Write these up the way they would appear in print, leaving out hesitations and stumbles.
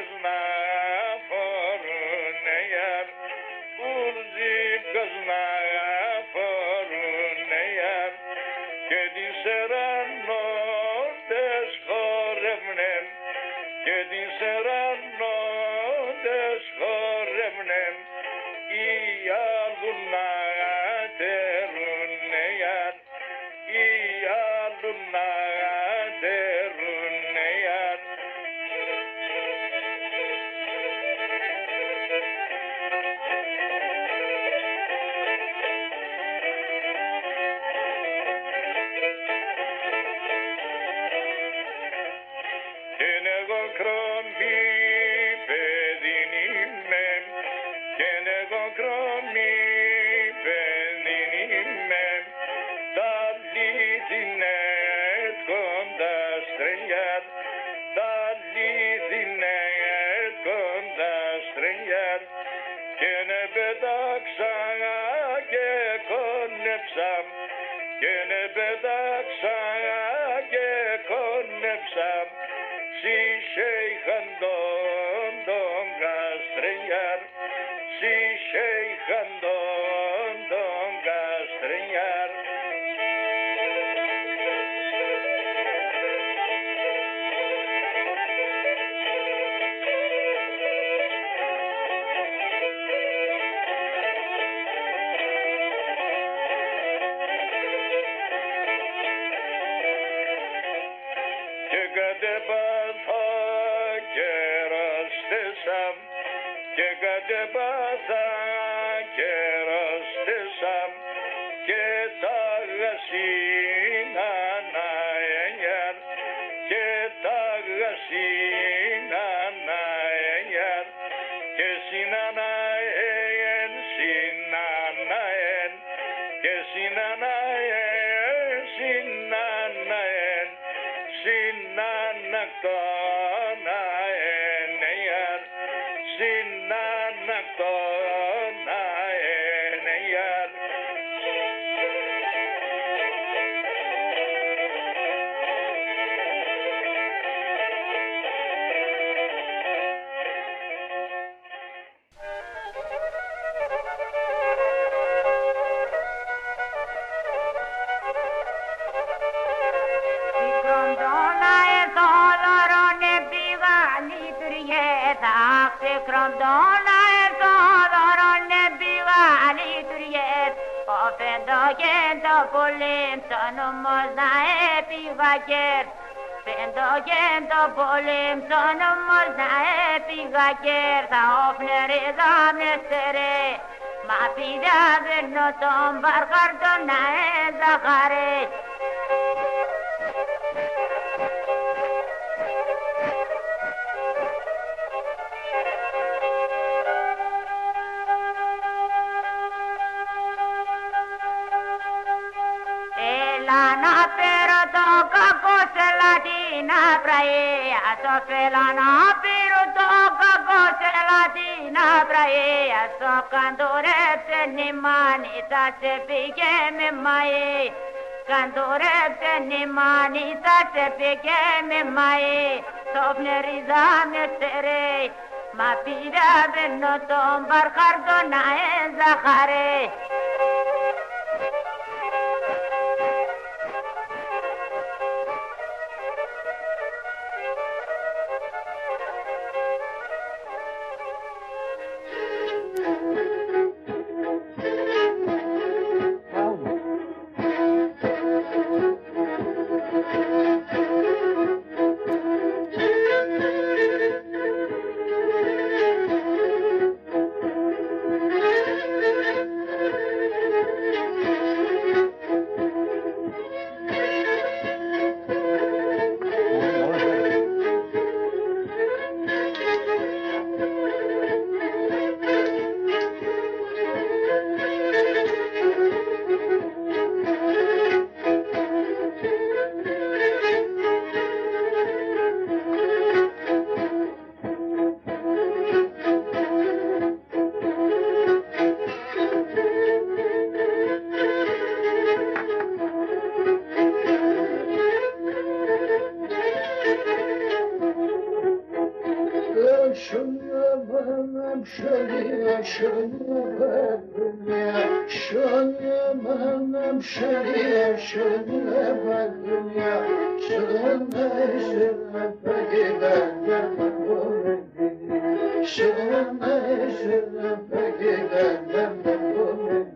kızna forun yar Urzi kızna forun yar Kedin serano deşkoremnem Kedin serano deşkoremnem İyalunna terun yar İyalunna terun yar Kromi pedinimem, kenego kromi pedinimem, dalizinet konda strenger, dalizinet konda strenger, kene bedaksa ge konepsam, kene bedaksa ge konepsam. Si şeyhan don gastrenyar Si şeyhan don gastrenyar Κεγαντεπάθα κεραστέσαμ και τα γασίνα να ενιάρ και τα γασίνα να ενιάρ και συναναέν συναναέν και συναναέν συναναέν συνανακτοναέν ενιάρ συνανακτοναέν ενιάρ Φεντόγεντο πολύμ σαν όμως να έπηγα κέρ Φεντόγεντο πολύμ σαν όμως να έπηγα κέρ Θα όφνεριδα με στερέ Μα πήρα βέρνω τον βαρχάρτο να έζαχαρέ So felana piru to kako se latina praia so candorete ni manita se pige me mai candorete ni manita se pige me mai sopneriza me tere ma pira benno tom barcardo na ezahare Şöyle şöyle şöyle dünya şöyle benim şöyle şöyle dünya şöyle şöyle gidenler bunu şöyle şöyle gidenler bunu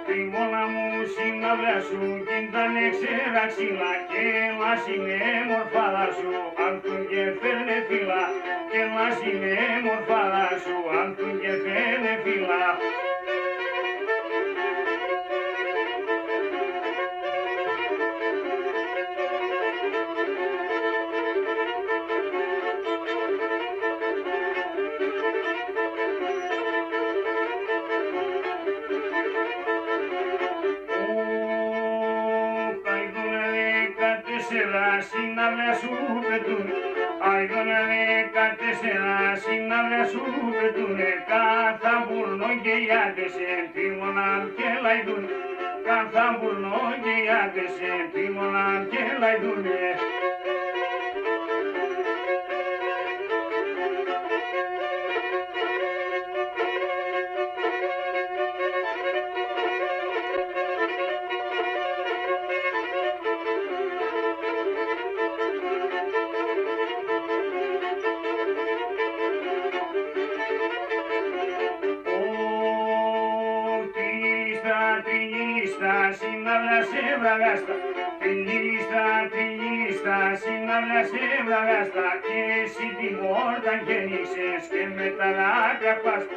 Τριμώνα μου συναυλιά σου κι ήταν ξεραξίλα και μας είναι μορφάδα σου αν του και φέρνε φύλλα και μας είναι μορφάδα σου αν του και φέρνε φύλλα. Συναυλιά σου πετούν, άιδωνα 14 συναυλιά σου πετούνε, καθαμπουρνό και οι άντες εντύμωνα και λαϊδούν, καθαμπουρνό και οι άντες εντύμωνα και λαϊδούνε. λίστα, συναυλά σε βραγάστα. Τριχή λίστα, συναυλά σε βραγάστα. Και εσύ τη μόρτα γέννησες και με τα δάκρυα πάστα.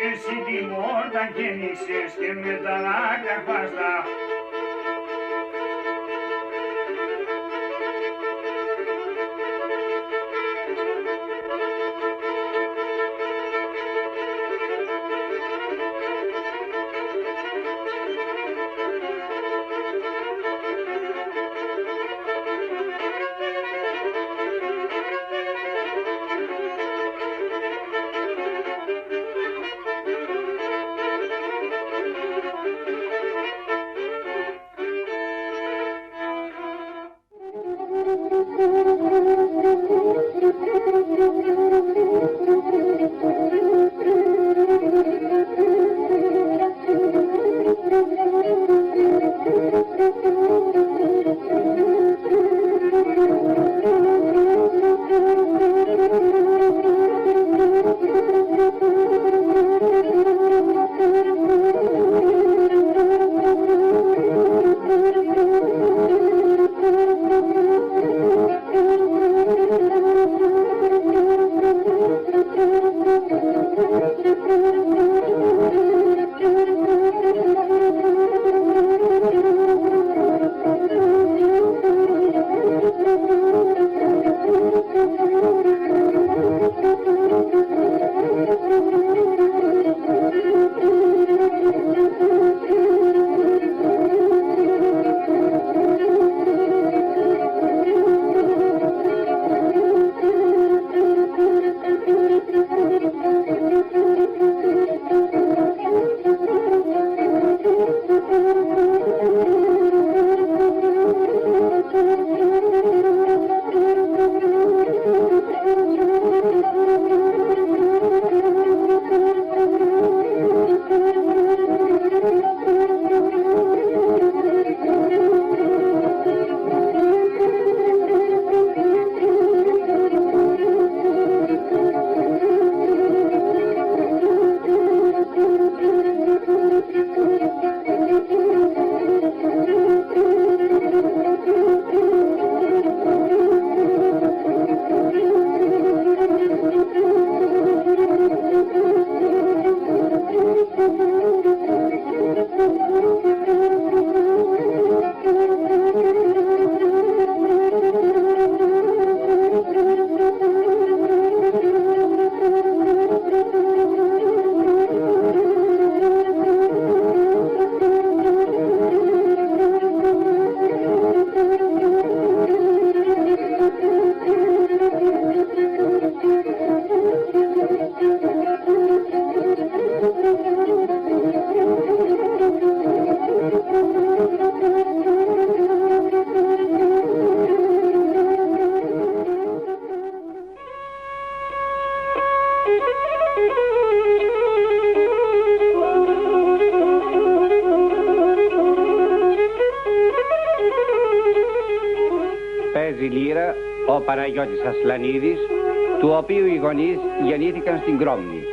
Εσύ τη μόρτα γέννησες και με τα δάκρυα πάστα. Παίζει λύρα ο Παναγιώτης Ασλανίδης, του οποίου οι γονείς γεννήθηκαν στην Κρόμνη.